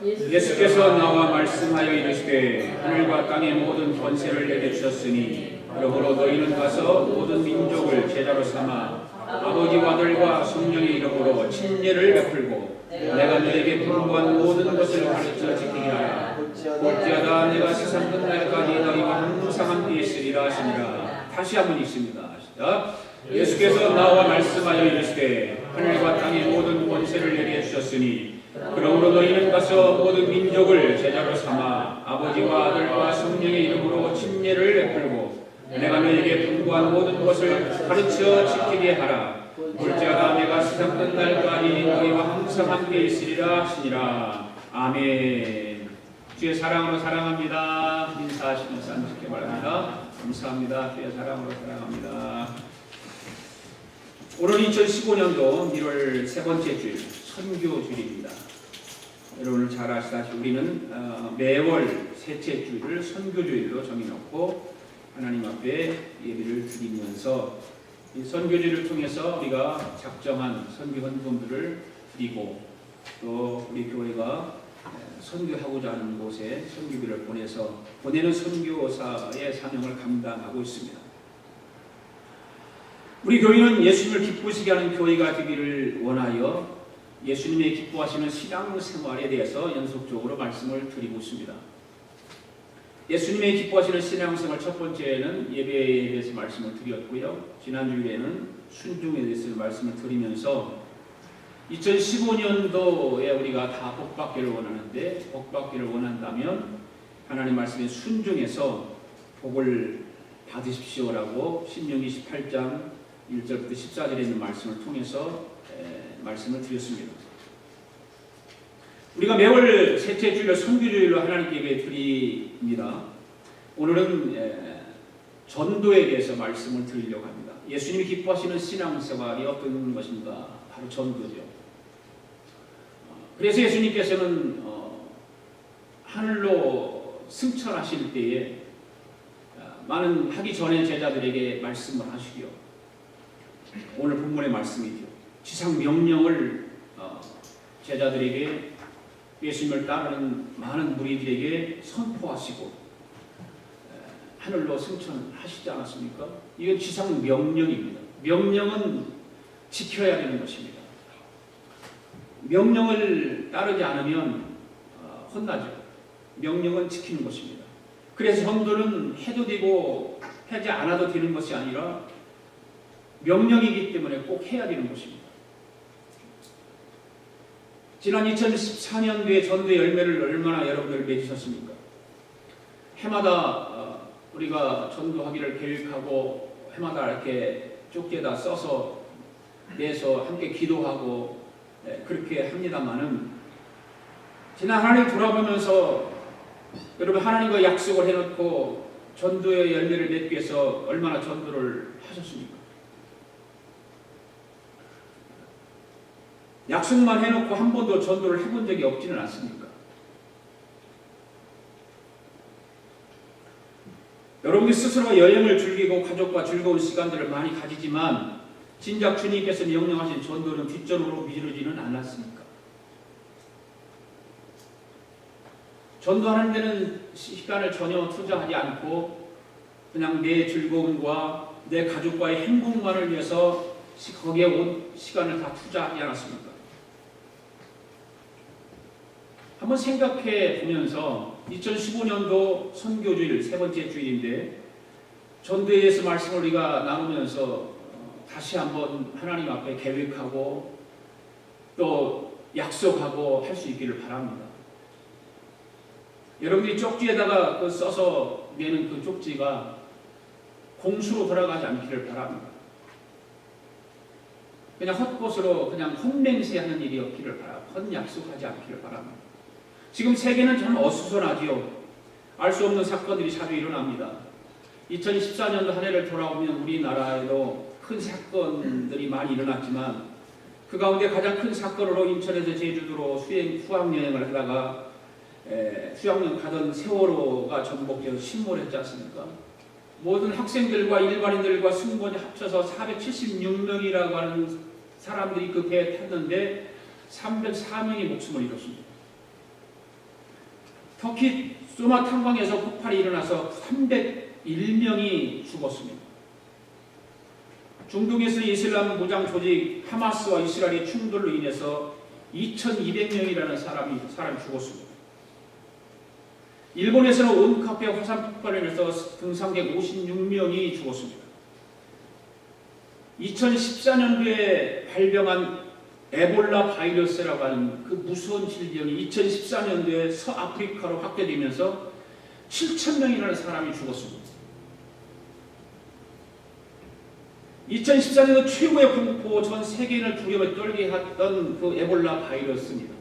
예수께서 나와 말씀하여 이르시되 하늘과 땅의 모든 권세를 내게 주셨으니 그러므로 너희는 가서 모든 민족을 제자로 삼아 아버지와 아들과 성령의 이름으로 침례를 베풀고 내가 너에게 분부한 모든 것을 가르쳐 지키게 하라. 볼지어다 내가 세상 끝날까지 너희와 항상 함께 있으리라 하시니라. 다시 한번 읽습니다. 시작. 예수께서 나와 말씀하여 이르시되 하늘과 땅의 모든 권세를 내게 주셨으니 그러므로 너희는 가서 모든 민족을 제자로 삼아 아버지와 아들과 성령의 이름으로 침례를 베풀고 내가 너희에게 분부한 모든 것을 가르쳐 지키게 하라. 볼지어다 내가 세상 끝날까지 너희와 항상 함께 있으리라 하시니라. 아멘. 주의 사랑으로 사랑합니다. 인사하시면서 앉으시기 바랍니다. 감사합니다. 주의 사랑으로 사랑합니다. 오늘 2015년도 1월 세 번째 주일 선교주일입니다. 여러분 잘 아시다시피 우리는 매월 셋째 주일을 선교주일로 정해놓고 하나님 앞에 예배를 드리면서 이 선교주일을 통해서 우리가 작정한 선교 헌금들을 드리고 또 우리 교회가 선교하고자 하는 곳에 선교비를 보내는 선교사의 사명을 감당하고 있습니다. 우리 교회는 예수님을 기쁘시게 하는 교회가 되기를 원하여 예수님의 기뻐하시는 신앙생활에 대해서 연속적으로 말씀을 드리고 있습니다. 예수님의 기뻐하시는 신앙생활 첫 번째는 예배에 대해서 말씀을 드렸고요. 지난주에는 순종에 대해서 말씀을 드리면서 2015년도에 우리가 다 복받기를 원하는데 복받기를 원한다면 하나님 말씀에 순종해서 복을 받으십시오라고 신명기 18장 1절부터 14절에 있는 말씀을 통해서 말씀을 드렸습니다. 우리가 매월 셋째 주일을 선교주일로 하나님께 예배 드립니다. 오늘은 전도에 대해서 말씀을 드리려고 합니다. 예수님이 기뻐하시는 신앙생활이 어떤 것인가? 바로 전도죠. 그래서 예수님께서는 하늘로 승천하실 때에 많은 하기 전에 제자들에게 말씀을 하시기요. 오늘 본문의 말씀이죠. 지상 명령을 제자들에게 예수님을 따르는 많은 무리들에게 선포하시고 하늘로 승천하시지 않았습니까? 이건 지상 명령입니다. 명령은 지켜야 되는 것입니다. 명령을 따르지 않으면 혼나죠. 명령은 지키는 것입니다. 그래서 전도는 해도 되고 하지 않아도 되는 것이 아니라 명령이기 때문에 꼭 해야 되는 것입니다. 지난 2014년도에 전도의 열매를 얼마나 여러분들 맺으셨습니까? 해마다 우리가 전도하기를 계획하고 해마다 이렇게 쪽지에다 써서 내서 함께 기도하고 그렇게 합니다만은 지난 하나님 돌아보면서 여러분 하나님과 약속을 해놓고 전도의 열매를 맺기 위해서 얼마나 전도를 하셨습니까? 약속만 해놓고 한 번도 전도를 해본 적이 없지는 않습니까? 여러분들 스스로가 여행을 즐기고 가족과 즐거운 시간들을 많이 가지지만 진작 주님께서 명령하신 전도는 뒷전으로 미루지는 않았습니까? 전도하는 데는 시간을 전혀 투자하지 않고 그냥 내 즐거움과 내 가족과의 행복만을 위해서 거기에 온 시간을 다 투자하지 않았습니까? 한번 생각해 보면서 2015년도 선교주일 세 번째 주일인데 전도에 대해서 말씀을 우리가 나누면서 다시 한번 하나님 앞에 계획하고 또 약속하고 할 수 있기를 바랍니다. 여러분들이 쪽지에다가 써서 내는 그 쪽지가 공수로 돌아가지 않기를 바랍니다. 그냥 헛것으로 그냥 헛맹세하는 일이 없기를 바랍니다. 헛약속하지 않기를 바랍니다. 지금 세계는 참 어수선하지요. 알 수 없는 사건들이 자주 일어납니다. 2014년도 한 해를 돌아오면 우리나라에도 큰 사건들이 많이 일어났지만 그 가운데 가장 큰 사건으로 인천에서 제주도로 수학여행을 하다가 수학여행 가던 세월호가 전복돼서 침몰했지 않습니까? 모든 학생들과 일반인들과 승무원이 합쳐서 476명이라고 하는 사람들이 그 배에 탔는데 304명이 목숨을 잃었습니다. 터키 소마 탄광에서 폭발이 일어나서 301명이 죽었습니다. 중동에서 이슬람 무장 조직 하마스와 이스라엘의 충돌로 인해서 2,200명이라는 사람이 죽었습니다. 일본에서는 온카페 화산 폭발로 인해서 등산객 56명이 죽었습니다. 2014년도에 발병한 에볼라 바이러스라고 하는 그 무서운 질병이 2014년도에 서아프리카로 확대되면서 7,000명이라는 사람이 죽었습니다. 2014년도 최고의 공포, 전 세계인을 두려움에 떨게 했던 그 에볼라 바이러스입니다.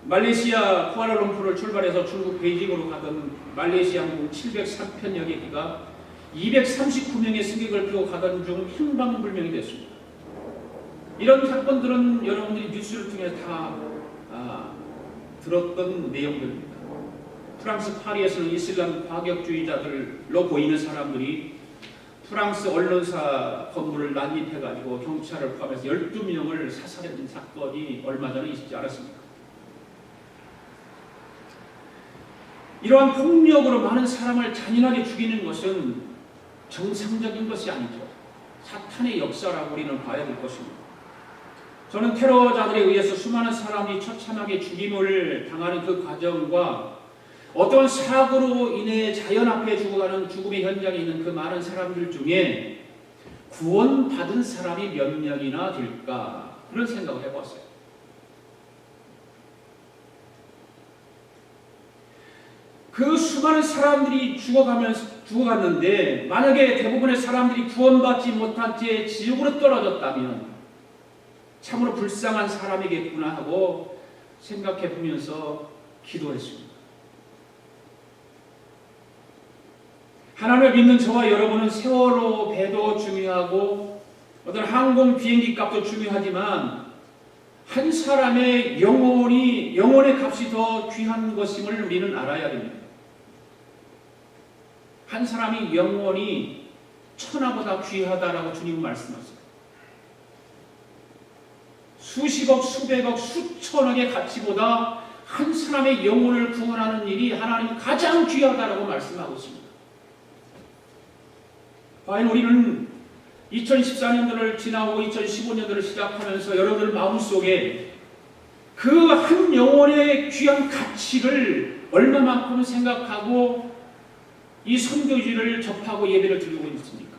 말레이시아 쿠알라룸푸르를 출발해서 중국 베이징으로 가던 말레이시아 항공 703편여 기가 239명의 승객을 끌고 가던 중 행방불명이 됐습니다. 이런 사건들은 여러분들이 뉴스를 통해 다 들었던 내용들입니다. 프랑스 파리에서는 이슬람 과격주의자들로 보이는 사람들이 프랑스 언론사 건물을 난입해가지고 경찰을 포함해서 12명을 사살했던 사건이 얼마 전에 있지 않았습니까? 이러한 폭력으로 많은 사람을 잔인하게 죽이는 것은 정상적인 것이 아니죠. 사탄의 역사라고 우리는 봐야 될 것입니다. 저는 테러자들에 의해서 수많은 사람이 처참하게 죽임을 당하는 그 과정과 어떤 사고로 인해 자연 앞에 죽어가는 죽음의 현장에 있는 그 많은 사람들 중에 구원받은 사람이 몇 명이나 될까 그런 생각을 해봤어요. 그 수많은 사람들이 죽어갔는데 만약에 대부분의 사람들이 구원받지 못한 채 지옥으로 떨어졌다면 참으로 불쌍한 사람이겠구나 하고 생각해 보면서 기도했습니다. 하나님을 믿는 저와 여러분은 세월호 배도 중요하고 어떤 항공 비행기 값도 중요하지만 한 사람의 영혼의 값이 더 귀한 것임을 우리는 알아야 됩니다. 한 사람의 영혼이 천하보다 귀하다라고 주님은 말씀하세요. 수십억, 수백억, 수천억의 가치보다 한 사람의 영혼을 구원하는 일이 하나님이 가장 귀하다라고 말씀하고 있습니다. 과연 우리는 2014년도를 지나고 2015년도를 시작하면서 여러분들 마음속에 그 한 영혼의 귀한 가치를 얼마만큼 생각하고 이 선교지를 접하고 예배를 드리고 있습니까?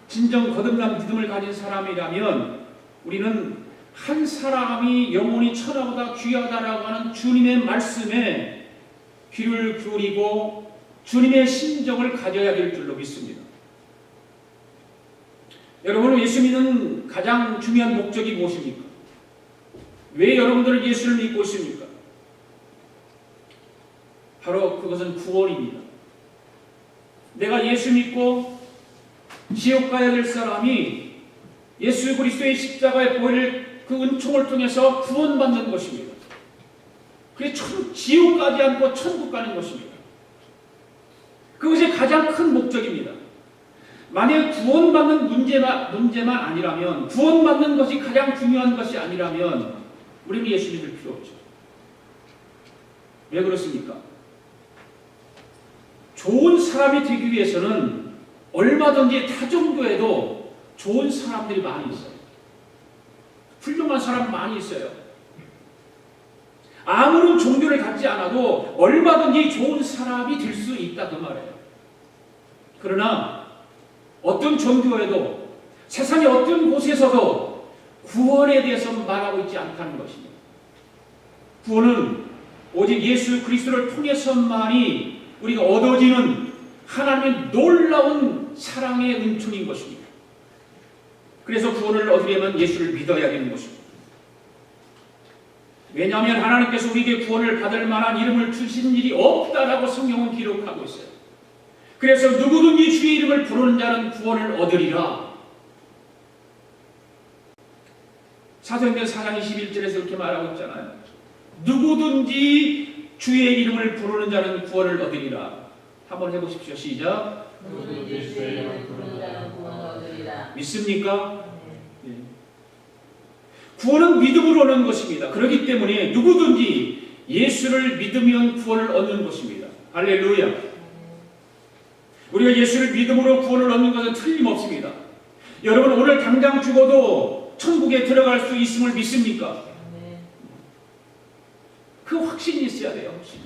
진정 거듭난 믿음을 가진 사람이라면 우리는 한 사람이 영혼이 천하보다 귀하다라고 하는 주님의 말씀에 귀를 기울이고 주님의 심정을 가져야 될 줄로 믿습니다. 여러분은 예수 믿는 가장 중요한 목적이 무엇입니까? 왜 여러분들은 예수를 믿고 있습니까? 바로 그것은 구원입니다. 내가 예수 믿고 지옥 가야 될 사람이 예수 그리스도의 십자가에 보일 그 은총을 통해서 구원받는 것입니다. 그래서 지옥 가지 않고 천국 가는 것입니다. 그것이 가장 큰 목적입니다. 만약 구원받는 문제만 아니라면, 구원받는 것이 가장 중요한 것이 아니라면 우리는 예수 믿을 필요 없죠. 왜 그렇습니까? 좋은 사람이 되기 위해서는 얼마든지 타 종교에도 좋은 사람들이 많이 있어요. 훌륭한 사람 많이 있어요. 아무런 종교를 갖지 않아도 얼마든지 좋은 사람이 될 수 있다 그 말이에요. 그러나 어떤 종교에도 세상의 어떤 곳에서도 구원에 대해서 말하고 있지 않다는 것입니다. 구원은 오직 예수 그리스도를 통해서만이 우리가 얻어지는 하나님의 놀라운 사랑의 은총인 것입니다. 그래서 구원을 얻으려면 예수를 믿어야 되는 것입니다. 왜냐하면 하나님께서 우리에게 구원을 받을 만한 이름을 주신 일이 없다라고 성경은 기록하고 있어요. 그래서 누구든지 주의 이름을 부르는 자는 구원을 얻으리라. 사도행전 4장 21절에서 이렇게 말하고 있잖아요. 누구든지 주의 이름을 부르는 자는 구원을 얻으리라. 한번 해보십시오. 시작. 누구든지 주의 이름을 부르는 자는 구원을 얻으리라. 믿습니까? 네. 구원은 믿음으로 얻는 것입니다. 그렇기 때문에 누구든지 예수를 믿으면 구원을 얻는 것입니다. 할렐루야. 우리가 예수를 믿음으로 구원을 얻는 것은 틀림없습니다. 여러분, 오늘 당장 죽어도 천국에 들어갈 수 있음을 믿습니까? 그 확신이 있어야 돼요. 확신이.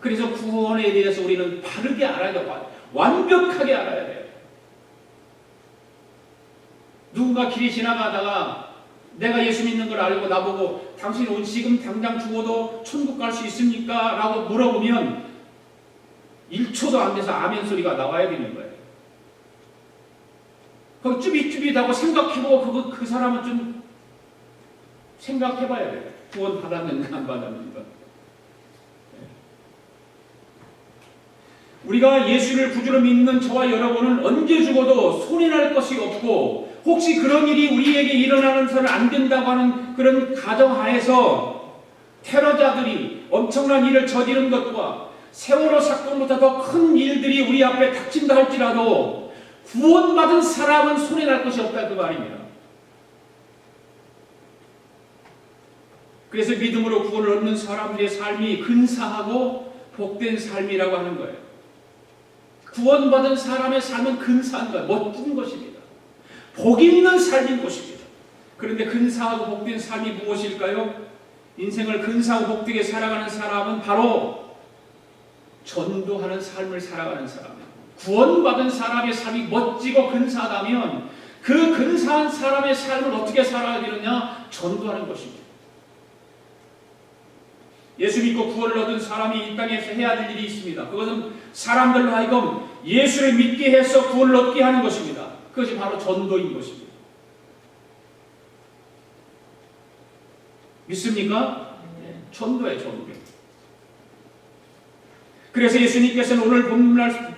그래서 구원에 대해서 우리는 바르게 알아야 돼요. 완벽하게 알아야 돼요. 누군가 길이 지나가다가 내가 예수 믿는 걸 알고 나보고 당신 지금 당장 죽어도 천국 갈 수 있습니까? 라고 물어보면 1초도 안 돼서 아멘 소리가 나와야 되는 거예요. 거기 쭈삣쭈삣하고 생각해보고 그 사람은 좀 생각해봐야 돼요. 구원 받았는가 안 받았는가. 우리가 예수를 구주로 믿는 저와 여러분은 언제 죽어도 손해날 것이 없고, 혹시 그런 일이 우리에게 일어나서는 안 된다고 하는 그런 가정하에서 테러자들이 엄청난 일을 저지른 것과 세월호 사건보다 더 큰 일들이 우리 앞에 닥친다 할지라도 구원받은 사람은 손해날 것이 없다, 그 말입니다. 그래서 믿음으로 구원을 얻는 사람들의 삶이 근사하고 복된 삶이라고 하는 거예요. 구원받은 사람의 삶은 근사한 것, 멋진 것입니다. 복 있는 삶인 것입니다. 그런데 근사하고 복된 삶이 무엇일까요? 인생을 근사하고 복되게 살아가는 사람은 바로 전도하는 삶을 살아가는 사람이에요. 구원받은 사람의 삶이 멋지고 근사하다면 그 근사한 사람의 삶을 어떻게 살아야 되느냐? 전도하는 것입니다. 예수 믿고 구원을 얻은 사람이 이 땅에서 해야 될 일이 있습니다. 그것은 사람들로 하여금 예수를 믿게 해서 구원을 얻게 하는 것입니다. 그것이 바로 전도인 것입니다. 믿습니까? 전도예요, 전도. 그래서 예수님께서는 오늘 본문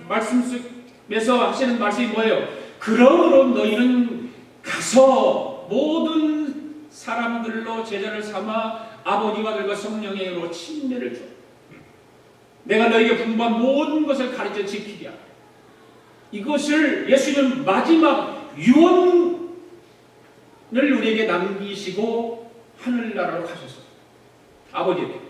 말씀 속에서 하시는 말씀이 뭐예요? 그러므로 너희는 가서 모든 사람들로 제자를 삼아 아버지와 아들과 성령의 이름으로 침례를 줘. 내가 너에게 분부한 모든 것을 가르쳐 지키게 하라. 이것을 예수님은 마지막 유언을 우리에게 남기시고 하늘나라로 가셨어요. 아버지에게.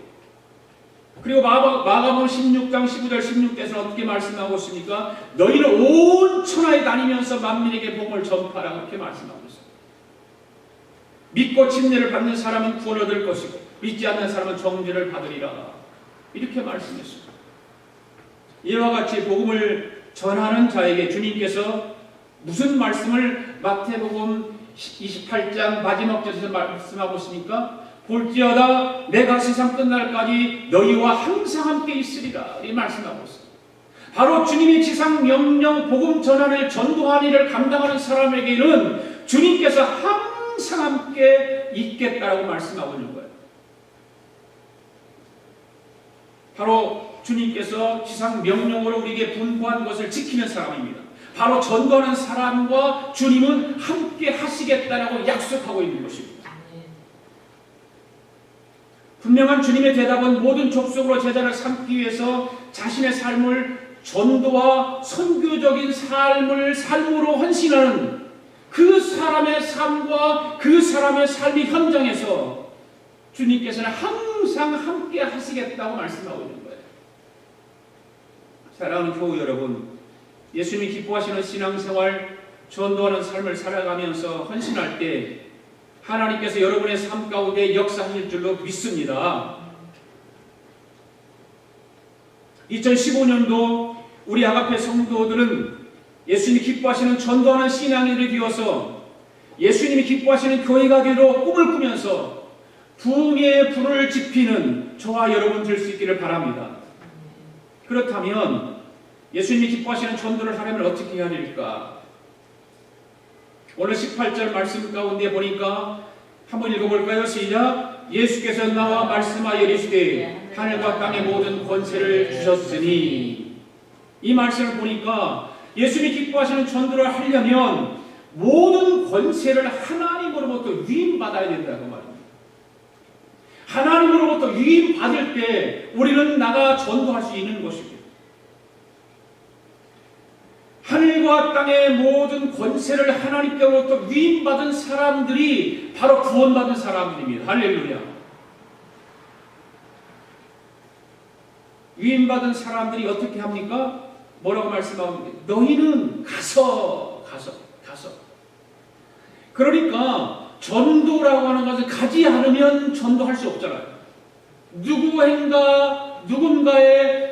그리고 마가복음 16장 15절 16절에서 어떻게 말씀하고 있습니까? 너희는 온 천하에 다니면서 만민에게 복음을 전파하라, 그렇게 말씀하고 있어요. 믿고 침례를 받는 사람은 구원 얻을 것이고 믿지 않는 사람은 정죄를 받으리라, 이렇게 말씀했습니다. 이와 같이 복음을 전하는 자에게 주님께서 무슨 말씀을 마태복음 28장 마지막 절에서 말씀하고 있습니까? 볼지어다 내가 세상 끝날까지 너희와 항상 함께 있으리라, 이 말씀하고 있어요. 바로 주님이 지상 명령 복음 전환을 전도하는 일을 감당하는 사람에게는 주님께서 항상 함께 있겠다라고 말씀하고 있는 거예요. 바로 주님께서 지상 명령으로 우리에게 분부한 것을 지키는 사람입니다. 바로 전도하는 사람과 주님은 함께 하시겠다라고 약속하고 있는 것입니다. 분명한 주님의 대답은 모든 족속으로 제자를 삼기 위해서 자신의 삶을 전도와 선교적인 삶으로 헌신하는 그 사람의 삶과 그 사람의 삶의 현장에서 주님께서는 항상 함께 하시겠다고 말씀하고 있는 거예요. 사랑하는 교우 여러분, 예수님이 기뻐하시는 신앙생활, 전도하는 삶을 살아가면서 헌신할 때 하나님께서 여러분의 삶 가운데 역사하실 줄로 믿습니다. 2015년도 우리 아가페 성도들은 예수님이 기뻐하시는 전도하는 신앙인들이 되어서 예수님이 기뻐하시는 교회가 되도록 꿈을 꾸면서 부흥의 불을 지피는 저와 여러분 될 수 있기를 바랍니다. 그렇다면 예수님이 기뻐하시는 전도를 하려면 어떻게 해야 될까? 오늘 18절 말씀 가운데 보니까 한번 읽어볼까요? 시작! 예수께서 나와 말씀하여 이르시되 하늘과 땅의 모든 권세를 주셨으니, 이 말씀을 보니까 예수님이 기뻐하시는 전도를 하려면 모든 권세를 하나님으로부터 위임받아야 된다고 말입니다. 하나님으로부터 위임받을 때 우리는 나가 전도할 수 있는 것입니다. 하늘과 땅의 모든 권세를 하나님께로부터 위임받은 사람들이 바로 구원받은 사람들입니다. 할렐루야. 위임받은 사람들이 어떻게 합니까? 뭐라고 말씀합니까? 너희는 가서. 그러니까 전도라고 하는 것을 가지 않으면 전도할 수 없잖아요. 누군가를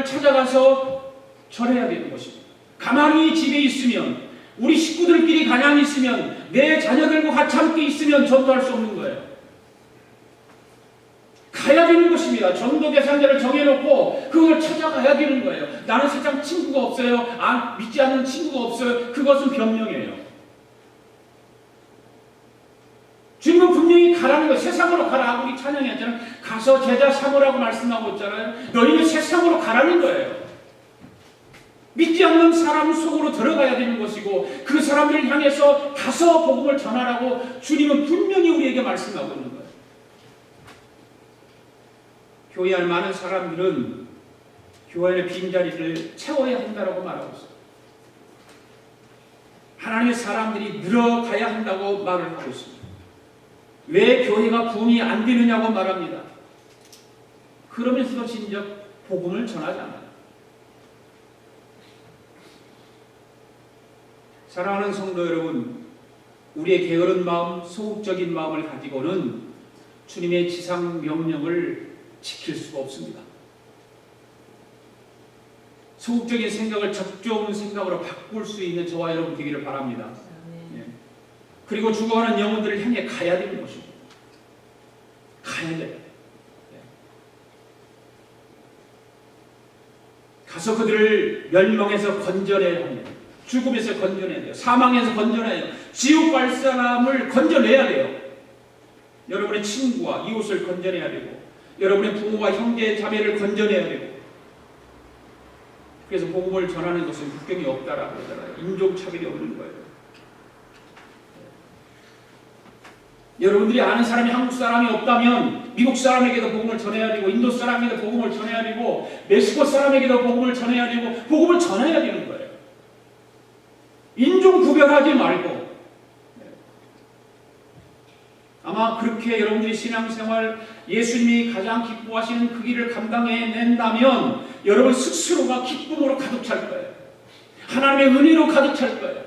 찾아가서 절해야 되는 것입니다. 가만히 집에 있으면, 우리 식구들끼리 가만히 있으면, 내 자녀들과 같이 함께 있으면 전도할 수 없는 거예요. 가야 되는 것입니다. 전도 대상자를 정해놓고 그걸 찾아가야 되는 거예요. 나는 세상 친구가 없어요. 믿지 않는 친구가 없어요. 그것은 변명이에요. 주님은 분명히 가라는 거예요. 세상으로 가라. 우리 찬양했잖아요. 가서 제자 삼으라고 말씀하고 있잖아요. 너희는 세상으로 가라는 거예요. 믿지 않는 사람 속으로 들어가야 되는 것이고, 그 사람들을 향해서 가서 복음을 전하라고 주님은 분명히 우리에게 말씀하고 있는 거예요. 교회 안에 많은 사람들은 교회 안의 빈자리를 채워야 한다고 말하고 있어요. 하나님의 사람들이 늘어가야 한다고 말을 하고 있습니다. 왜 교회가 부흥이 안 되느냐고 말합니다. 그러면서도 진작 복음을 전하지 않아요. 사랑하는 성도 여러분, 우리의 게으른 마음, 소극적인 마음을 가지고는 주님의 지상 명령을 지킬 수가 없습니다. 소극적인 생각을 적좋은 생각으로 바꿀 수 있는 저와 여러분 되기를 바랍니다. 그리고 죽어가는 영혼들을 향해 가야 되는 것입니다. 가야 돼요. 가서 그들을 멸망에서 건져내야 합니다. 죽음에서 건져내야 돼요. 사망에서 건져내야 돼요. 지옥 갈 사람을 건져내야 돼요. 여러분의 친구와 이웃을 건져내야 되고, 여러분의 부모와 형제 자매를 건져내야 되고. 그래서 복음을 전하는 것은 국경이 없다라고 그러잖아요. 인종차별이 없는 거예요. 여러분들이 아는 사람이 한국 사람이 없다면 미국 사람에게도 복음을 전해야 되고, 인도 사람에게도 복음을 전해야 되고, 멕시코 사람에게도 복음을 전해야 되고, 복음을 전해야 되는 거예요. 인종 구별하지 말고. 아마 그렇게 여러분들이 신앙생활, 예수님이 가장 기뻐하시는 그 길을 감당해낸다면 여러분 스스로가 기쁨으로 가득 찰 거예요. 하나님의 은혜로 가득 찰 거예요.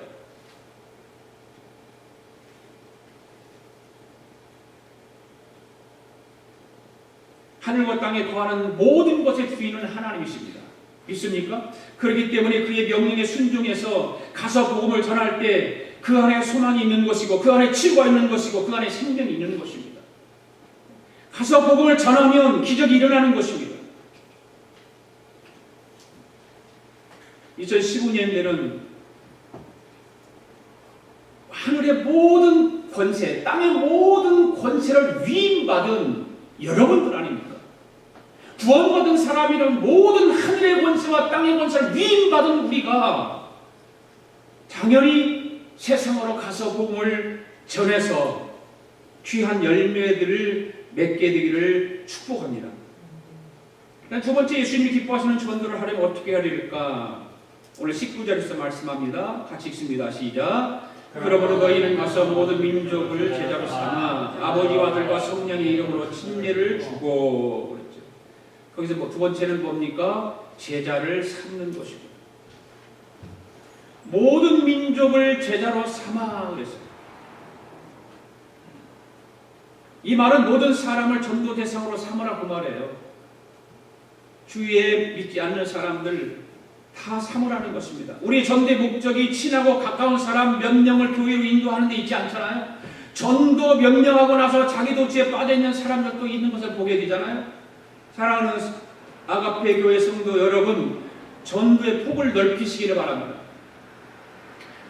하늘과 땅에 거하는 모든 것의 주인은 하나님이십니다. 믿습니까? 그렇기 때문에 그의 명령에 순종해서 가서 복음을 전할 때 그 안에 소망이 있는 것이고, 그 안에 치유가 있는 것이고, 그 안에 생명이 있는 것입니다. 가서 복음을 전하면 기적이 일어나는 것입니다. 2015년에는 하늘의 모든 권세, 땅의 모든 권세를 위임받은 여러분들 아닙니까? 구원받은 사람이란 모든 하늘의 권세와 땅의 권세를 위임받은 우리가 당연히 세상으로 가서 복음을 전해서 귀한 열매들을 맺게 되기를 축복합니다. 두 번째, 예수님이 기뻐하시는 전도를 하려면 어떻게 해야 될까? 오늘 19절에서 말씀합니다. 같이 읽습니다. 시작. 그러므로 너희는 가서 모든 민족을 제자로 삼아 아버지와 아들과 성령의 이름으로 침례를 주고, 그랬죠. 거기서 두 번째는 뭡니까? 제자를 삼는 것이고, 모든 민족을 제자로 삼아 그랬어요. 이 말은 모든 사람을 전도 대상으로 삼으라고 말해요. 주위에 믿지 않는 사람들 다 삼으라는 것입니다. 우리 전도의 목적이 친하고 가까운 사람 몇 명을 교회로 인도하는 데 있지 않잖아요. 전도 명령하고 나서 자기도 죄에 빠져있는 사람들도 있는 것을 보게 되잖아요. 사랑하는 아가페 교회 성도 여러분, 전도의 폭을 넓히시기를 바랍니다.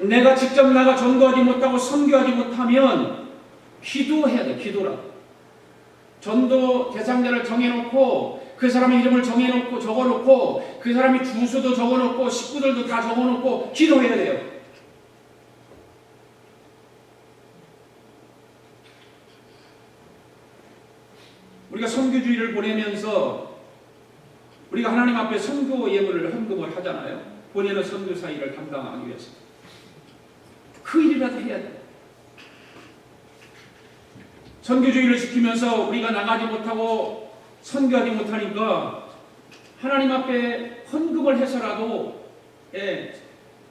내가 직접 나가 전도하지 못하고 선교하지 못하면 기도해야 돼. 기도라고. 전도 대상자를 정해놓고, 그 사람의 이름을 정해놓고 적어놓고, 그 사람이 주소도 적어놓고, 식구들도 다 적어놓고 기도해야 돼요. 우리가 선교주의를 보내면서 우리가 하나님 앞에 선교 예물을 헌금을 하잖아요. 보내는 선교사 일을 감당하기 위해서 그 일이라도 해야 돼. 선교주의를 지키면서 우리가 나가지 못하고 선교하지 못하니까 하나님 앞에 헌금을 해서라도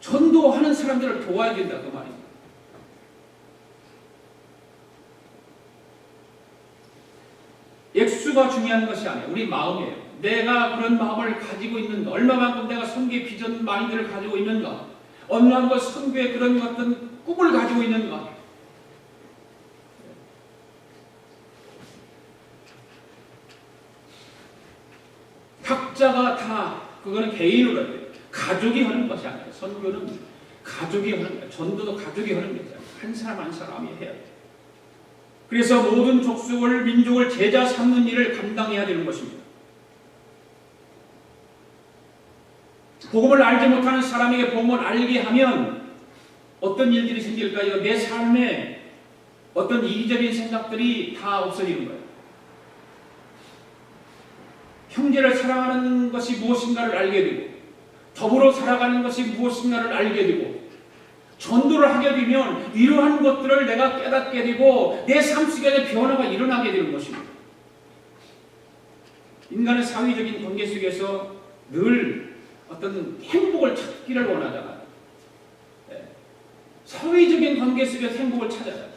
전도하는 사람들을 도와야 된다 그 말입니다. 액수가 중요한 것이 아니에요. 우리 마음이에요. 내가 그런 마음을 가지고 있는가, 얼마만큼 내가 선교의 비전 마인드를 가지고 있는가, 얼마만큼 선교의 그런 어떤 꿈을 가지고 있는가. 각자가 다 그거는 개인으로 해야 돼요. 가족이 하는 것이 아니에요. 선교는 가족이 하는 거예요. 전도도 가족이 하는 거잖아요. 한 사람 한 사람이 해야 돼요. 그래서 모든 족속을 민족을 제자 삼는 일을 감당해야 되는 것입니다. 복음을 알지 못하는 사람에게 복음을 알게 하면 어떤 일들이 생길까요? 내 삶에 어떤 이기적인 생각들이 다 없어지는 거예요. 형제를 사랑하는 것이 무엇인가를 알게 되고, 더불어 살아가는 것이 무엇인가를 알게 되고, 전도를 하게 되면 이러한 것들을 내가 깨닫게 되고 내 삶 속에 변화가 일어나게 되는 것입니다. 인간은 사회적인 관계 속에서 늘 어떤 행복을 찾기를 원하잖아요. 사회적인 관계 속에서 행복을 찾아요.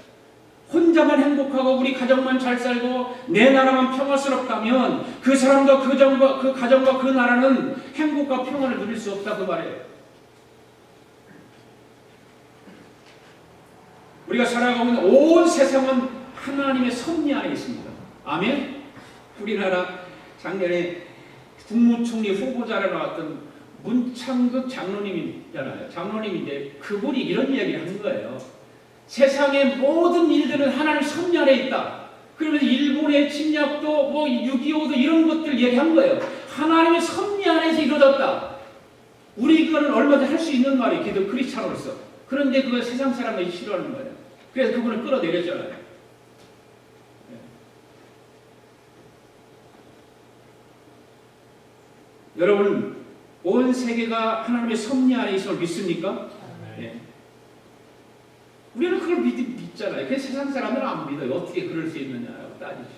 혼자만 행복하고 우리 가정만 잘 살고 내 나라만 평화스럽다면 그 사람과 그 가정과 그 나라는 행복과 평화를 누릴 수 없다 그 말이에요. 우리가 살아가고 있는 온 세상은 하나님의 섭리 안에 있습니다. 아멘? 우리나라 작년에 국무총리 후보자로 나왔던 문창극 장로님이잖아요. 장로님인데 그분이 이런 이야기를 한 거예요. 세상의 모든 일들은 하나님 섭리 안에 있다. 그러면서 일본의 침략도 6.25도 이런 것들 얘기한 거예요. 하나님의 섭리 안에서 이루어졌다. 우리 그거는 얼마든지 할 수 있는 말이에요. 기도 크리스찬으로서. 그런데 그걸 세상 사람들이 싫어하는 거예요. 그래서 그분을 끌어내렸잖아요. 여러분, 온 세계가 하나님의 섭리 안에 있음을 믿습니까? 네. 우리는 그걸 믿잖아요. 그래서 세상 사람들은 안 믿어요. 어떻게 그럴 수 있느냐고 따지죠.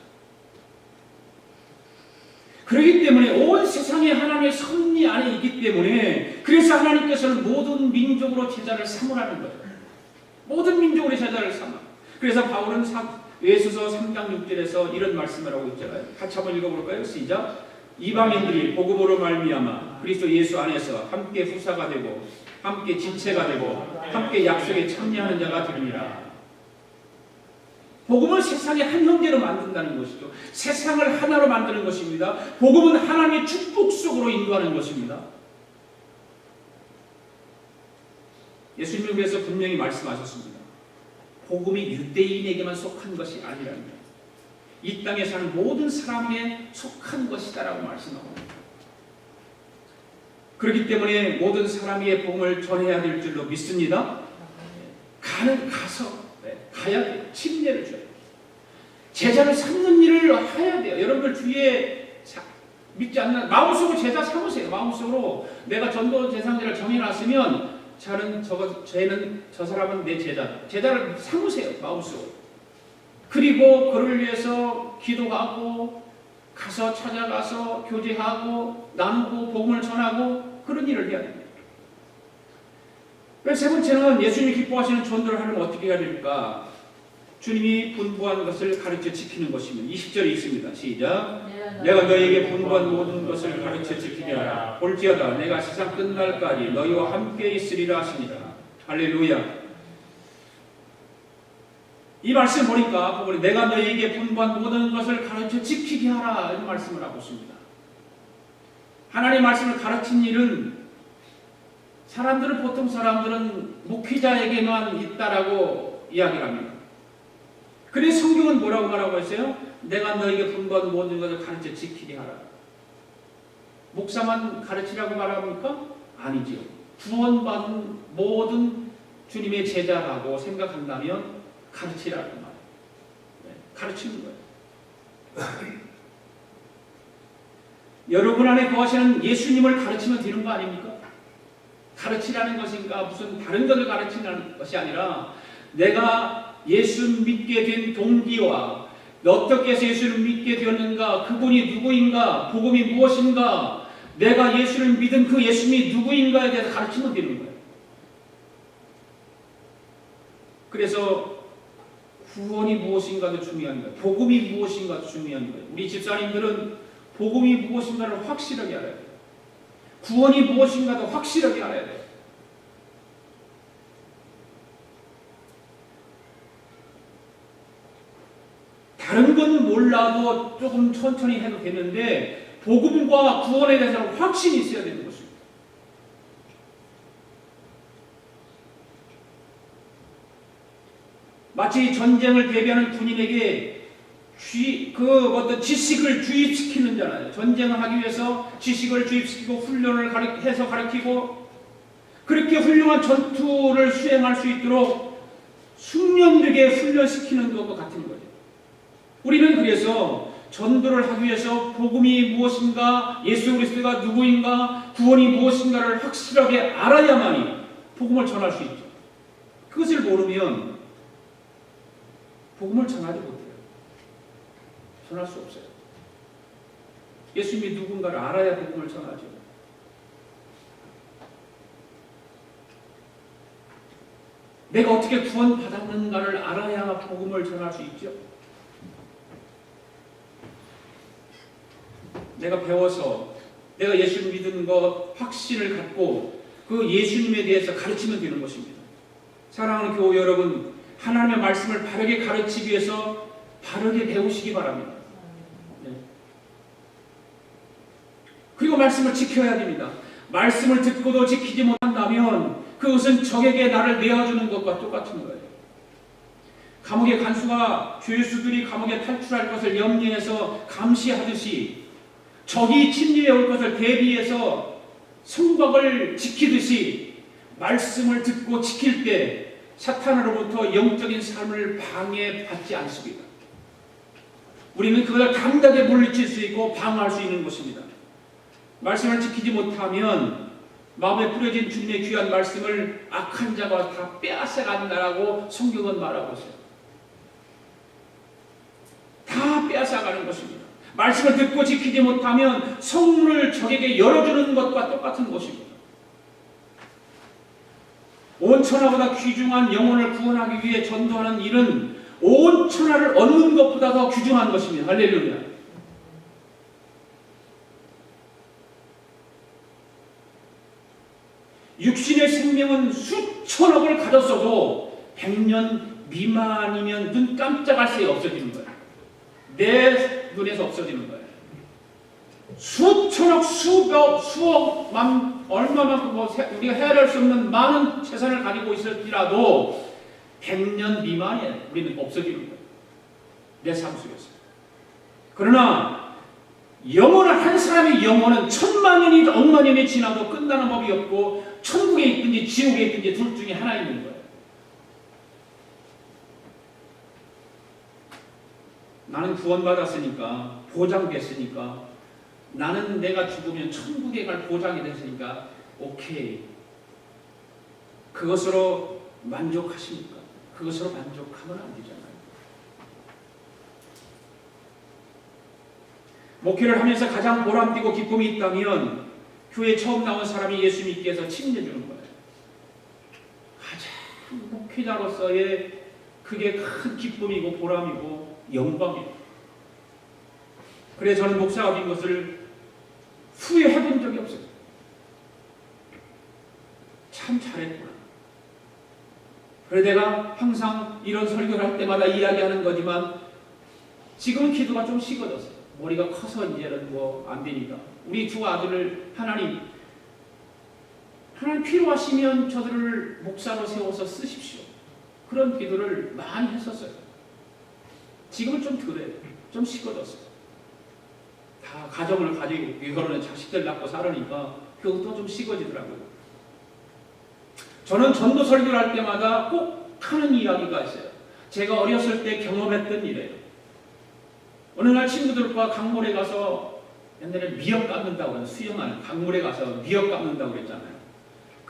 그렇기 때문에 온 세상에 하나님의 섭리 안에 있기 때문에 그래서 하나님께서는 모든 민족으로 제자를 삼으라는 거예요. 모든 민족으로 제자를 삼아. 그래서 바울은 에베소서 3장 6절에서 이런 말씀을 하고 있잖아요. 같이 한번 읽어볼까요? 시작. 이방인들이 복음으로 말미암아 그리스도 예수 안에서 함께 후사가 되고 함께 지체가 되고 함께 약속에 참여하는 자가 되리라. 복음은 세상의 한 형제로 만든다는 것이죠. 세상을 하나로 만드는 것입니다. 복음은 하나님의 축복 속으로 인도하는 것입니다. 예수님은 그래서 분명히 말씀하셨습니다. 복음이 유대인에게만 속한 것이 아니라는 거예요. 이 땅에 사는 모든 사람에게 속한 것이다라고 말씀하고 그렇기 때문에 모든 사람에게 복음을 전해야 될 줄로 믿습니다. 가야 돼요. 침례를 줘야 돼요. 제자를 삼는 일을 해야 돼요. 여러분들 주위에 믿지 않는 마음속으로 제자 삼으세요. 마음속으로 내가 전도 대상자를 정해놨으면 쟤는 저 사람은 내 제자다. 제자를 삼으세요. 마음속으로. 그리고 그를 위해서 기도하고 가서 찾아가서 교제하고 나누고 복음을 전하고 그런 일을 해야 됩니다. 세 번째는 예수님이 기뻐하시는 전도를 하려면 어떻게 해야 될까? 주님이 분부한 것을 가르쳐 지키는 것입니다. 20절에 있습니다. 시작. 내가 너희에게 분부한 모든 것을 가르쳐 지키게 하라. 볼지어다 내가 세상 끝날까지 너희와 함께 있으리라 하시니라. 할렐루야. 이 말씀 보니까 내가 너희에게 분부한 모든 것을 가르쳐 지키게 하라 이런 말씀을 하고 있습니다. 하나님의 말씀을 가르친 일은 보통 사람들은 목회자에게만 있다라고 이야기를 합니다. 그래서 성경은 뭐라고 말하고 있어요? 내가 너에게 분부한 모든 것을 가르쳐 지키게 하라. 목사만 가르치라고 말합니까? 아니지요. 구원받은 모든 주님의 제자라고 생각한다면 가르치라고 말해요. 가르치는 거예요. 여러분 안에 거하시는 예수님을 가르치면 되는 거 아닙니까? 가르치라는 것인가 무슨 다른 것을 가르치는 것이 아니라 내가 예수 믿게 된 동기와 어떻게 해서 예수를 믿게 되었는가, 그분이 누구인가, 복음이 무엇인가, 내가 예수를 믿은 그 예수님이 누구인가에 대해서 가르치면 되는 거예요. 그래서 구원이 무엇인가도 중요한 거예요. 복음이 무엇인가도 중요한 거예요. 우리 집사님들은 복음이 무엇인가를 확실하게 알아야 돼요. 구원이 무엇인가도 확실하게 알아야 돼요. 다른 건 몰라도 조금 천천히 해도 되는데 복음과 구원에 대해서는 확신이 있어야 되는 것입니다. 마치 전쟁을 대비하는 군인에게 어떤 지식을 주입시키는 자잖아요. 전쟁을 하기 위해서 지식을 주입시키고 훈련을 해서 가르치고 그렇게 훌륭한 전투를 수행할 수 있도록 숙련되게 훈련시키는 것과 같은 거죠. 우리는 그래서 전도를 하기 위해서 복음이 무엇인가, 예수 그리스도가 누구인가, 구원이 무엇인가를 확실하게 알아야만이 복음을 전할 수 있죠. 그것을 모르면 복음을 전하지 못해요. 전할 수 없어요. 예수님이 누군가를 알아야 복음을 전하죠. 내가 어떻게 구원받았는가를 알아야 복음을 전할 수 있죠. 내가 배워서 내가 예수를 믿는 것 확신을 갖고 그 예수님에 대해서 가르치면 되는 것입니다. 사랑하는 교우 여러분, 하나님의 말씀을 바르게 가르치기 위해서 바르게 배우시기 바랍니다. 네. 그리고 말씀을 지켜야 됩니다. 말씀을 듣고도 지키지 못한다면 그것은 적에게 나를 내어주는 것과 똑같은 거예요. 감옥의 간수가 죄수들이 감옥에 탈출할 것을 염려해서 감시하듯이 적이 침입해 올 것을 대비해서 성곽을 지키듯이 말씀을 듣고 지킬 때 사탄으로부터 영적인 삶을 방해받지 않습니다. 우리는 그걸 당당하게 물리칠 수 있고 방어할 수 있는 것입니다. 말씀을 지키지 못하면 마음에 뿌려진 주님의 귀한 말씀을 악한 자가 다 빼앗아간다라고 성경은 말하고 있어요. 다 빼앗아가는 것입니다. 말씀을 듣고 지키지 못하면 성문을 적에게 열어주는 것과 똑같은 것입니다. 온 천하보다 귀중한 영혼을 구원하기 위해 전도하는 일은 온 천하를 얻는 것보다 더 귀중한 것입니다. 할렐루야. 육신의 생명은 수천억을 가졌어도 100년 미만이면 눈 깜짝할 새에 없어지는 거예요. 내 눈에서 없어지는 거예요. 수천억, 수억, 얼마만큼 우리가 헤아릴 수 없는 많은 재산을 가지고 있을지라도 100년 미만에 우리는 없어지는 거예요. 내 삶 속에서. 그러나 영혼은 한 사람의 영혼은 1000만 년이 10,000만 년이 지나도 끝나는 법이 없고 천국에 있든지 지옥에 있든지 둘 중에 하나 있는 거예요. 나는 구원받았으니까, 보장됐으니까, 나는 내가 죽으면 천국에 갈 보장이 됐으니까 오케이. 그것으로 만족하십니까? 그것으로 만족하면 안 되잖아요. 목회를 하면서 가장 보람되고 기쁨이 있다면 교회에 처음 나온 사람이 예수 믿게 해서 침례주는 거예요. 가장 목회자로서의 그게 큰 기쁨이고 보람이고 영광이에요. 그래서 저는 목사가 된 것을 후회해 본 적이 없어요. 참 잘했구나. 그래서 내가 항상 이런 설교를 할 때마다 이야기하는 거지만 지금은 기도가 좀 식어졌어요. 머리가 커서 이제는 뭐 안 되니까. 우리 두 아들을 하나님 필요하시면 저들을 목사로 세워서 쓰십시오. 그런 기도를 많이 했었어요. 지금은 좀 덜해요. 좀 식어졌어요. 다 가정을 가지고 결혼해 자식들 낳고 살으니까 그것도 좀 식어지더라고요. 저는 전도 설교를 할 때마다 꼭 하는 이야기가 있어요. 제가 어렸을 때 경험했던 일이에요. 어느 날 친구들과 강물에 가서 옛날에 미역 깎는다고 해요. 수영하는 강물에 가서 미역 깎는다고 그랬잖아요.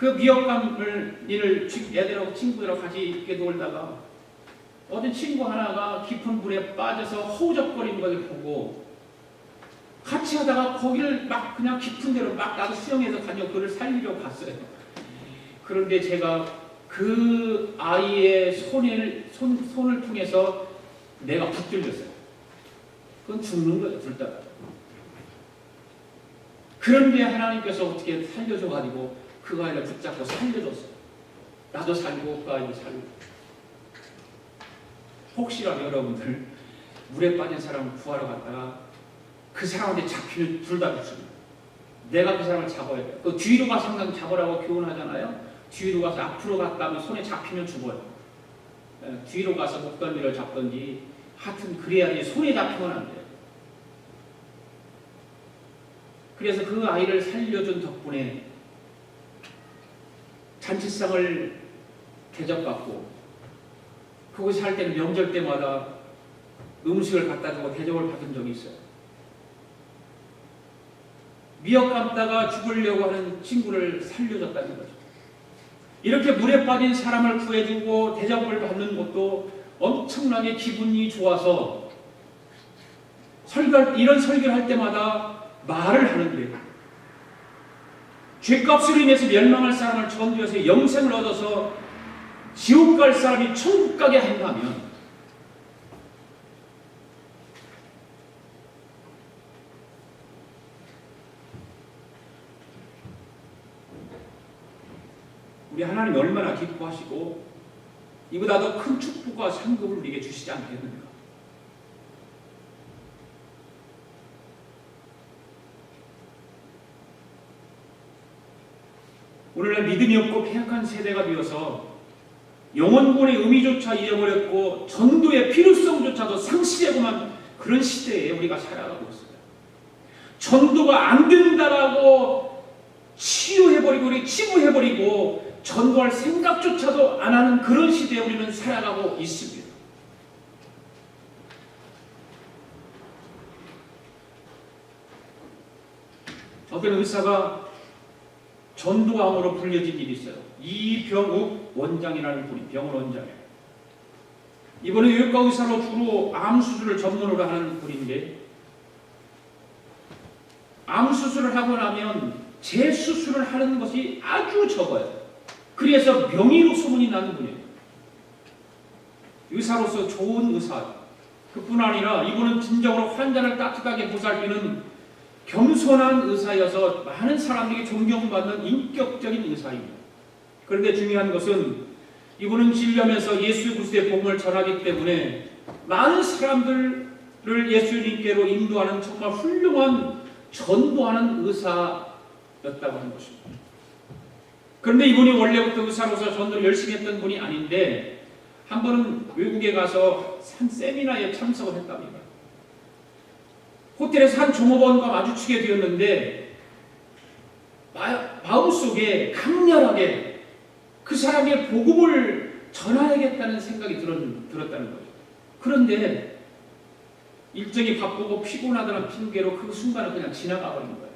그 미역감을 애들하고 친구들하고 같이 이렇게 놀다가 어떤 친구 하나가 깊은 물에 빠져서 허우적거리는 걸 보고 같이 하다가 거기를 막 그냥 깊은 데로 막 나도 수영해서 가서 그를 살리려고 갔어요. 그런데 제가 그 아이의 손을 통해서 내가 붙들렸어요. 그건 죽는 거예요, 둘 다. 그런데 하나님께서 어떻게 살려줘가지고 그 아이를 붙잡고 살려줬어요. 나도 살고 그 아이도 살고. 혹시라도 여러분들 물에 빠진 사람을 구하러 갔다가 그 사람한테 잡히면 둘 다 죽습니다. 내가 그 사람을 잡아야 돼요. 그 뒤로 가서 항상 잡으라고 교훈하잖아요. 뒤로 가서 앞으로 갔다 하면 손에 잡히면 죽어요. 뒤로 가서 목덜미를 잡든지 하여튼 그래야지 손에 잡히면 안 돼요. 그래서 그 아이를 살려준 덕분에 잔치상을 대접받고 그곳에 살 때는 명절 때마다 음식을 갖다 주고 대접을 받은 적이 있어요. 미역 감다가 죽으려고 하는 친구를 살려줬다는 거죠. 이렇게 물에 빠진 사람을 구해주고 대접을 받는 것도 엄청나게 기분이 좋아서 이런 설교를 할 때마다 말을 하는데 죄값으로 인해서 멸망할 사람을 전도해서 영생을 얻어서 지옥 갈 사람이 천국 가게 한다면 우리 하나님이 얼마나 기뻐하시고 이보다 더 큰 축복과 상급을 우리에게 주시지 않겠는가. 오늘날 믿음이 없고 폐역한 세대가 되어서 영혼권의 의미조차 잃어버렸고 전도의 필요성조차도 상실하고만 그런 시대에 우리가 살아가고 있습니다. 전도가 안 된다라고 치유해버리고 치부해버리고 전도할 생각조차도 안 하는 그런 시대에 우리는 살아가고 있습니다. 어떤 의사가 전도왕으로 불려진 일이 있어요. 이병욱 원장이라는 분이 병원 원장이에요. 이번에 외과 의사로 주로 암 수술을 전문으로 하는 분인데 암 수술을 하고 나면 재수술을 하는 것이 아주 적어요. 그래서 명의로 소문이 나는 분이에요. 의사로서 좋은 의사. 그뿐 아니라 이분은 진정으로 환자를 따뜻하게 보살피는 겸손한 의사여서 많은 사람들에게 존경받는 인격적인 의사입니다. 그런데 중요한 것은 이분은 진료하면서 예수 그리스도의 복음을 전하기 때문에 많은 사람들을 예수님께로 인도하는 정말 훌륭한 전도하는 의사였다고 하는 것입니다. 그런데 이분이 원래부터 의사로서 전도를 열심히 했던 분이 아닌데 한 번은 외국에 가서 한 세미나에 참석을 했답니다. 호텔에서 한 종업원과 마주치게 되었는데 마음속에 강렬하게 그 사람의 복음을 전하야겠다는 생각이 들었다는 거죠. 그런데 일정이 바쁘고 피곤하다는 핑계로 그 순간을 그냥 지나가 버린 거예요.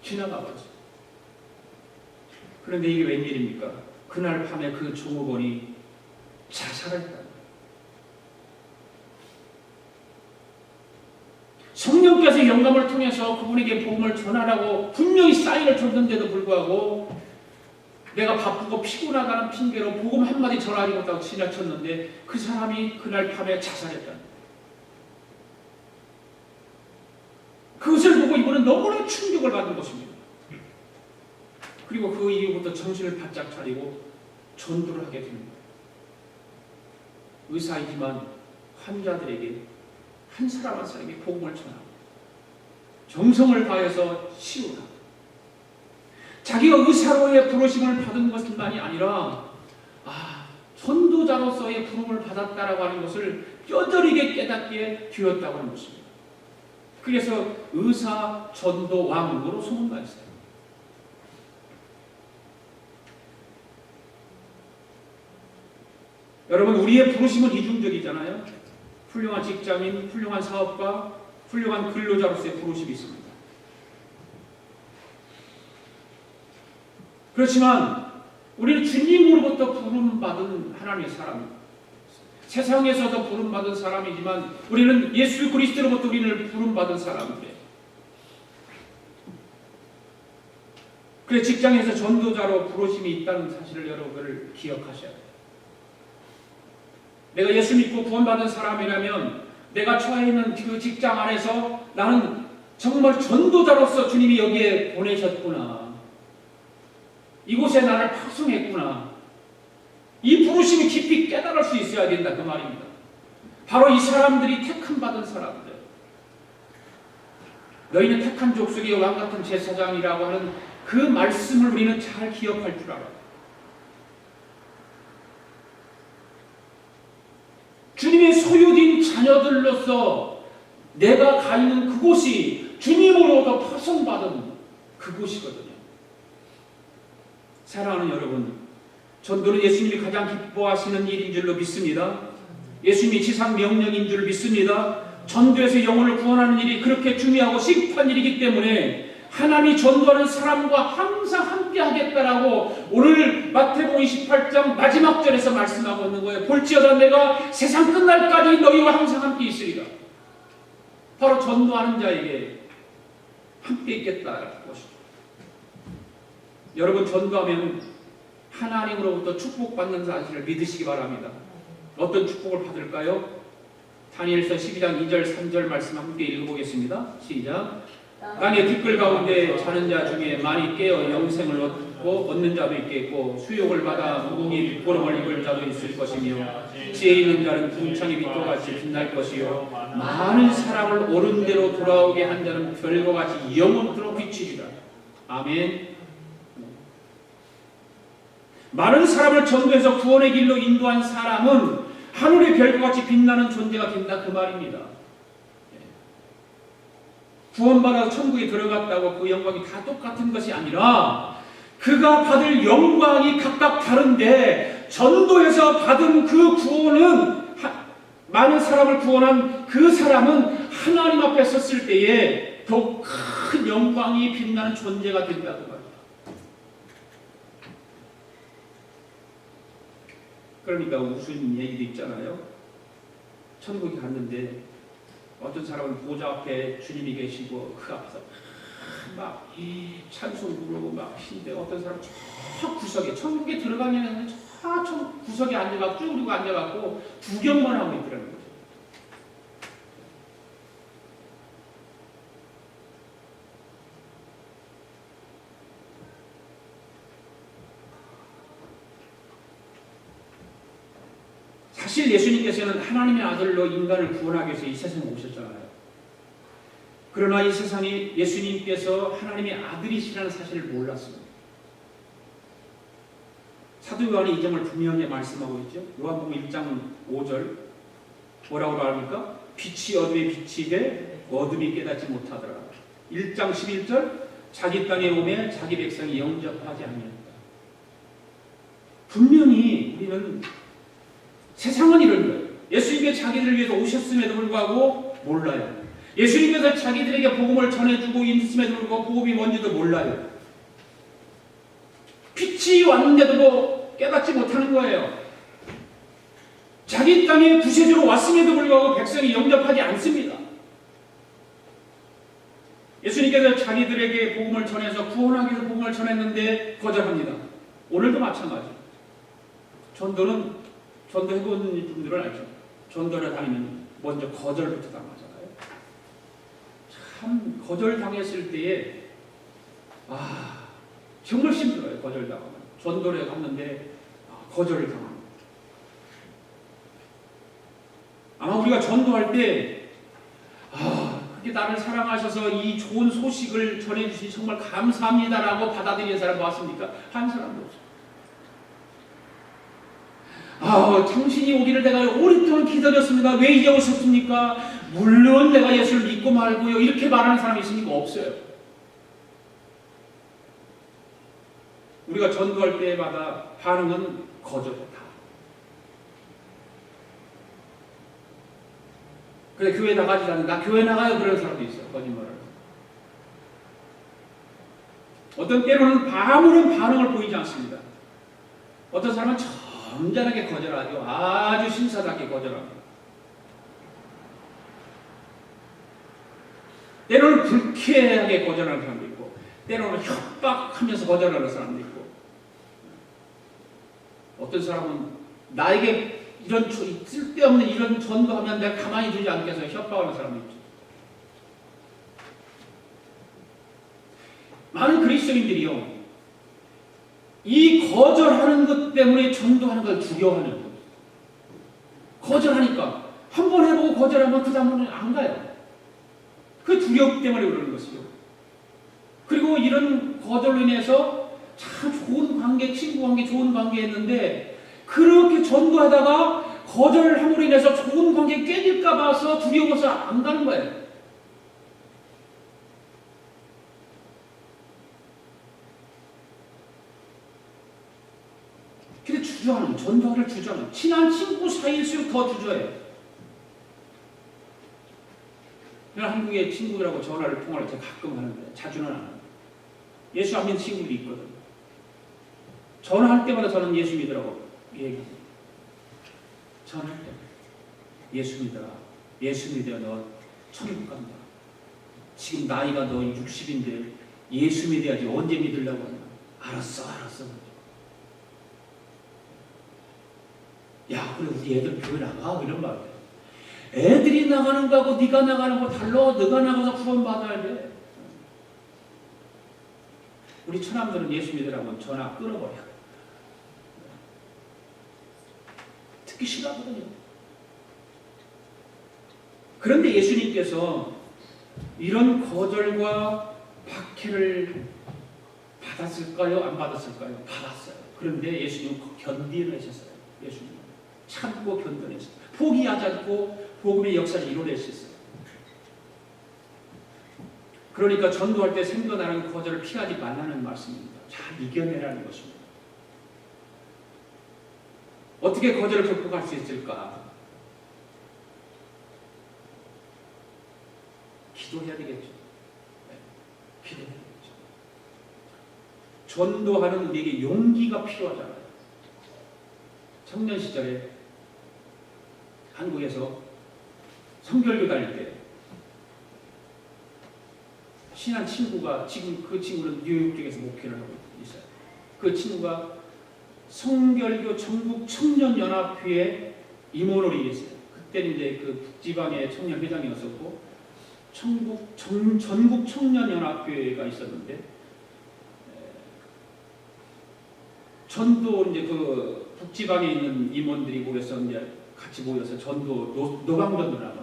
지나가 버렸어요. 그런데 이게 웬일입니까? 그날 밤에 그 종업원이 자살했다. 성령께서 영감을 통해서 그분에게 복음을 전하라고 분명히 사인을 줬는데도 불구하고 내가 바쁘고 피곤하다는 핑계로 복음 한마디 전하지 못하고 지나쳤는데 그 사람이 그날 밤에 자살했다. 그것을 보고 이분은 너무나 충격을 받은 것입니다. 그리고 그 이후부터 정신을 바짝 차리고 전도를 하게 됩니다. 의사이지만 환자들에게 한 사람 한 사람에게 복음을 전하고 정성을 다해서 치유하고 자기가 의사로의 부르심을 받은 것만이 아니라 전도자로서의 부름을 받았다라고 하는 것을 뼈저리게 깨닫게 되었다고 하는 것입니다. 그래서 의사 전도 왕으로 소문나 있어요. 여러분, 우리의 부르심은 이중적이잖아요. 훌륭한 직장인, 훌륭한 사업가, 훌륭한 근로자로서의 부르심이 있습니다. 그렇지만 우리는 주님으로부터 부름받은 하나님의 사람입니다. 세상에서도 부름받은 사람이지만 우리는 예수 그리스도로부터 우리를 부름받은 사람들이에요. 그래 직장에서 전도자로 부르심이 있다는 사실을 여러분들 기억하셔야 돼요. 내가 예수 믿고 구원받은 사람이라면 내가 처해 있는 그 직장 안에서 나는 정말 전도자로서 주님이 여기에 보내셨구나. 이곳에 나를 파송했구나. 이 부르심이 깊이 깨달을 수 있어야 된다 그 말입니다. 바로 이 사람들이 택함 받은 사람들. 너희는 택한 족속의 왕같은 제사장이라고 하는 그 말씀을 우리는 잘 기억할 줄 알아요. 주님의 소유된 자녀들로서 내가 가 있는 그곳이 주님으로부터 파송받은 그곳이거든요. 사랑하는 여러분, 전도는 예수님이 가장 기뻐하시는 일인 줄로 믿습니다. 예수님이 지상 명령인 줄 믿습니다. 전도에서 영혼을 구원하는 일이 그렇게 중요하고 시급한 일이기 때문에 하나님이 전도하는 사람과 항상 함께 하겠다라고 오늘 마태복음 28장 마지막 절에서 말씀하고 있는 거예요. 볼지어다 내가 세상 끝날까지 너희와 항상 함께 있으리라. 바로 전도하는 자에게 함께 있겠다라는 것이죠. 여러분 전도하면 하나님으로부터 축복받는 사실을 믿으시기 바랍니다. 어떤 축복을 받을까요? 다니엘서 12장 2절 3절 말씀 함께 읽어보겠습니다. 시작. 땅의 티끌 가운데 자는 자 중에 많이 깨어 영생을 얻는 자도 있겠고 수욕을 받아 무궁히 빛보름을 입을 자도 있을 것이며 지혜 있는 자는 궁창의 빛과 같이 빛날 것이요 많은 사람을 옳은 대로 돌아오게 한 자는 별과 같이 영원토록 비치리라. 아멘. 많은 사람을 전도해서 구원의 길로 인도한 사람은 하늘의 별과 같이 빛나는 존재가 된다 그 말입니다. 구원받아서 천국에 들어갔다고 그 영광이 다 똑같은 것이 아니라 그가 받을 영광이 각각 다른데 전도해서 받은 그 구원은 많은 사람을 구원한 그 사람은 하나님 앞에 섰을 때에 더 큰 영광이 빛나는 존재가 된다고 말입니다. 그러니까 무슨 얘기도 있잖아요. 천국에 갔는데 어떤 사람은 보좌 앞에 주님이 계시고 그 앞에서 막 찬송 부르고 막 신데 어떤 사람은 저 구석에 천국에 들어가면 저 구석에 앉아갖고 쭈그리고 앉아갖고 구경만 하고 있더라는 거죠. 사실 예수님께서는 하나님의 아들로 인간을 구원하기 위해서 이 세상에 오셨잖아요. 그러나 이 세상이 예수님께서 하나님의 아들이시라는 사실을 몰랐습니다. 사도 요한이 이 점을 분명히 말씀하고 있죠. 요한복음 1장 5절 뭐라고 말합니까? 빛이 어둠에 빛이 돼 어둠이 깨닫지 못하더라. 1장 11절 자기 땅에 오매 자기 백성이 영접하지 아니했다. 분명히 우리는 세상은 이런 거예요. 예수님께서 자기들을 위해서 오셨음에도 불구하고 몰라요. 예수님께서 자기들에게 복음을 전해주고 있음에도 불구하고 복음이 뭔지도 몰라요. 빛이 왔는데도 깨닫지 못하는 거예요. 자기 땅에 구세주로 왔음에도 불구하고 백성이 영접하지 않습니다. 예수님께서 자기들에게 복음을 전해서 구원하기 위해서 복음을 전했는데 거절합니다. 오늘도 마찬가지. 전도해본 분들은 알죠. 전도를 다니면 먼저 거절부터 당하잖아요. 참 거절당했을 때에 정말 힘들어요. 거절당하면. 전도를 갔는데 거절을 당합니다. 아마 우리가 전도할 때 그렇게 나를 사랑하셔서 이 좋은 소식을 전해주시니 정말 감사합니다라고 받아들이는 사람 봤습니까? 한 사람도 없어요. 당신이 오기를 내가 오랫동안 기다렸습니다. 왜 이제 오셨습니까? 물론 내가 예수를 믿고 말고요. 이렇게 말하는 사람이 있으니까 없어요. 우리가 전도할 때마다 반응은 거절이다. 그래 교회 나가지 않는다. 나 교회 나가요. 그런 사람도 있어요. 거짓말을. 어떤 때로는 아무런 반응을 보이지 않습니다. 어떤 사람은 점잖하게 거절하죠. 아주 신사답게 거절합니다. 때로는 불쾌하게 거절하는 사람도 있고, 때로는 협박하면서 거절하는 사람도 있고, 어떤 사람은 나에게 이런 쓸데없는 이런 전도하면 내가 가만히 두지 않겠어 협박하는 사람도 있죠. 많은 그리스도인들이요, 이 거절하는 것 때문에 전도하는 걸 두려워하는 거예요. 거절하니까 한 번 해보고 거절하면 그 다음은 안 가요. 그 두려움 때문에 그러는 것이죠. 그리고 이런 거절로 인해서 참 좋은 관계, 친구 관계, 좋은 관계였는데 그렇게 전도하다가 거절함으로 인해서 좋은 관계 깨질까 봐서 두려워서 안 가는 거예요. 근데 주저하는, 전도를 주저하는, 친한 친구 사이일수록 더 주저해요. 한국의 친구들하고 전화를 통화를 제가 가끔 하는데 자주는 안 해요. 예수 안 믿는 친구들이 있거든요. 전화할 때마다 저는 예수 믿으라고 얘기해요. 전화할 때마다 예수 믿어라. 예수 믿어야 너 천국 간다. 지금 나이가 너 60인데 예수 믿어야지 언제 믿으려고 하냐. 알았어. 야, 그래 우리 애들 교회 나가? 이런 말이에요. 애들이 나가는 거하고 네가 나가는 거 달라. 네가 나가서 구원 받아야 돼. 우리 처남들은 예수 믿으라고 전화 끊어버려. 듣기 싫어하거든요. 그런데 예수님께서 이런 거절과 박해를 받았을까요? 안 받았을까요? 받았어요. 그런데 예수님은 견디내셨어요. 예수님은 참고 견뎌냈어요. 포기하지 않고 복음의 역사를 이뤄내셨어요. 그러니까 전도할 때 생겨나는 거절을 피하지 말라는 말씀입니다. 잘 이겨내라는 것입니다. 어떻게 거절을 극복할 수 있을까? 기도해야 되겠죠. 네. 기도해야 되겠죠. 전도하는 우리에게 용기가 필요하잖아요. 청년 시절에 한국에서 성결교 다닐 때 친한 친구가, 지금 그 친구는 뉴욕 쪽에서 목회를 하고 있어요. 그 친구가 성결교 전국 청년연합회의 임원으로 있어요. 그때는 이제 그 북지방의 청년회장이었었고 전국 청년연합회가 있었는데 전도 이제 그 북지방에 있는 임원들이 모여서 이제 같이 모여서 전도 노방전도 나가.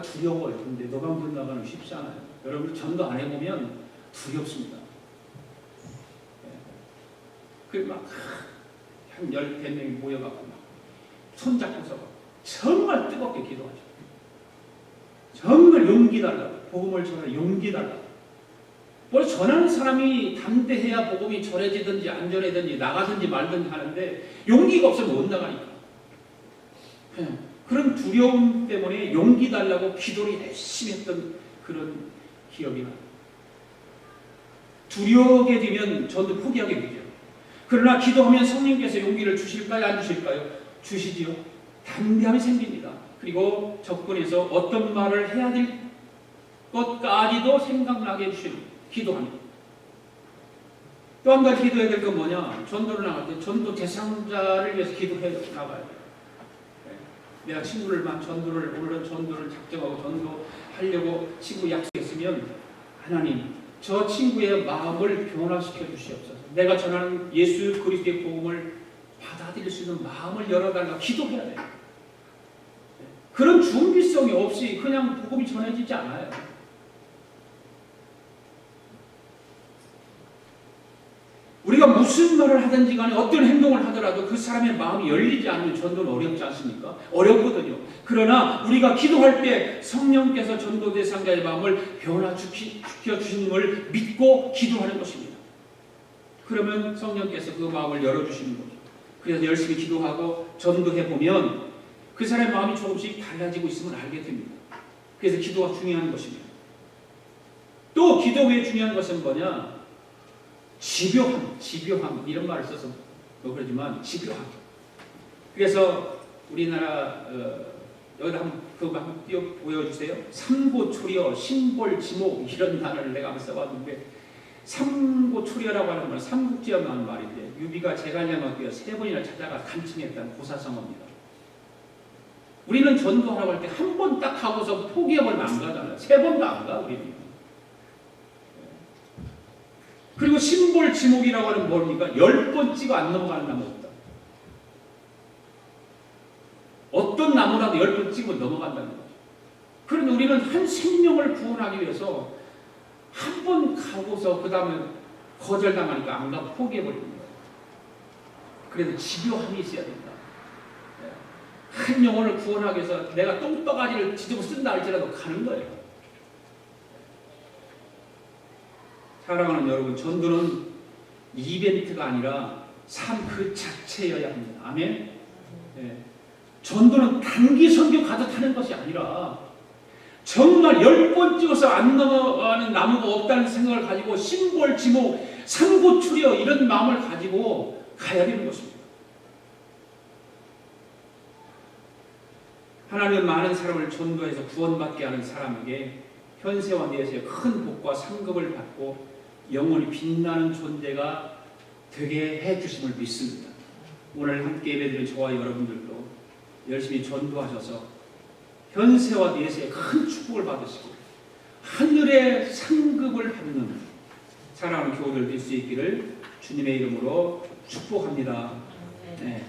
두려워요. 근데 노방전 나가는 쉽지 않아요. 여러분 전도 안 해보면 두렵습니다. 그 막 한 10명이 모여갖고 막 손잡고서 정말 뜨겁게 기도하죠. 정말 용기 달라고. 복음을 전하는 용기 달라고. 뭘 전하는 사람이 담대해야 복음이 전해지든지 안 전해지든지 나가든지 말든지 하는데 용기가 없으면 못 나가니까. 그런 두려움 때문에 용기 달라고 기도를 열심히 했던 그런 기억이 나요. 두려워하게 되면 전도 포기하게 되죠. 그러나 기도하면 성령께서 용기를 주실까요? 안 주실까요? 주시지요. 담대함이 생깁니다. 그리고 접근해서 어떤 말을 해야 될 것까지도 생각나게 해주십니다. 기도합니다. 또 한 가지 기도해야 될 건 뭐냐? 전도를 나갈 때 전도 대상자를 위해서 기도해 나가야 돼요. 내가 친구를만 오늘은 전도를 작정하고 전도하려고 친구 약속했으면 하나님 저 친구의 마음을 변화시켜 주시옵소서. 내가 전하는 예수 그리스도의 복음을 받아들일 수 있는 마음을 열어달라고 기도해야 돼요. 그런 준비성이 없이 그냥 복음이 전해지지 않아요. 우리가 무슨 말을 하든지 간에 어떤 행동을 하더라도 그 사람의 마음이 열리지 않으면 전도는 어렵지 않습니까? 어렵거든요. 그러나 우리가 기도할 때 성령께서 전도 대상자의 마음을 변화시켜 주시는 걸 믿고 기도하는 것입니다. 그러면 성령께서 그 마음을 열어주시는 거죠. 그래서 열심히 기도하고 전도해보면 그 사람의 마음이 조금씩 달라지고 있음을 알게 됩니다. 그래서 기도가 중요한 것입니다. 또 기도 외에 중요한 것은 뭐냐? 집요함 이런 말을 써서 그러지만 집요함. 그래서 우리나라 여기다 한번 띄워 보여주세요. 삼고초려, 신볼지목 이런 단어를 내가 한번 써봤는데 삼고초려라고 하는 말은 삼국지에 나오는 말인데 유비가 제갈량학교에 3번이나 찾아가 간청했다는 고사성어입니다. 우리는 전도하라고 할 때 한 번 딱 하고서 포기해버리면 안 가잖아요. 3번도 안 가 우리는. 그리고 신볼지목이라고 하는 뭡니까? 10번 찍어 안 넘어가는 나무 없다. 어떤 나무라도 10번 찍으면 넘어간다는 거죠. 그런데 우리는 한 생명을 구원하기 위해서 한 번 가고서 그 다음에 거절당하니까 안 가고 포기해버리는 거예요. 그래도 집요함이 있어야 된다. 한 영혼을 구원하기 위해서 내가 똥바가지를 뒤집어 쓴다 할지라도 가는 거예요. 사랑하는 여러분, 전도는 이벤트가 아니라 삶 그 자체여야 합니다. 아멘? 네. 전도는 단기 선교 가득 하는 것이 아니라 정말 10번 찍어서 안 넘어가는 나무가 없다는 생각을 가지고 신볼지목, 삼고초려 이런 마음을 가지고 가야 되는 것입니다. 하나님은 많은 사람을 전도해서 구원받게 하는 사람에게 현세와 내세의 큰 복과 상급을 받고 영원히 빛나는 존재가 되게 해주심을 믿습니다. 오늘 함께 예배드린 저와 여러분들도 열심히 전도하셔서 현세와 내세의 큰 축복을 받으시고 하늘의 상급을 받는 사랑하는 교우들 될 수 있기를 주님의 이름으로 축복합니다. 네.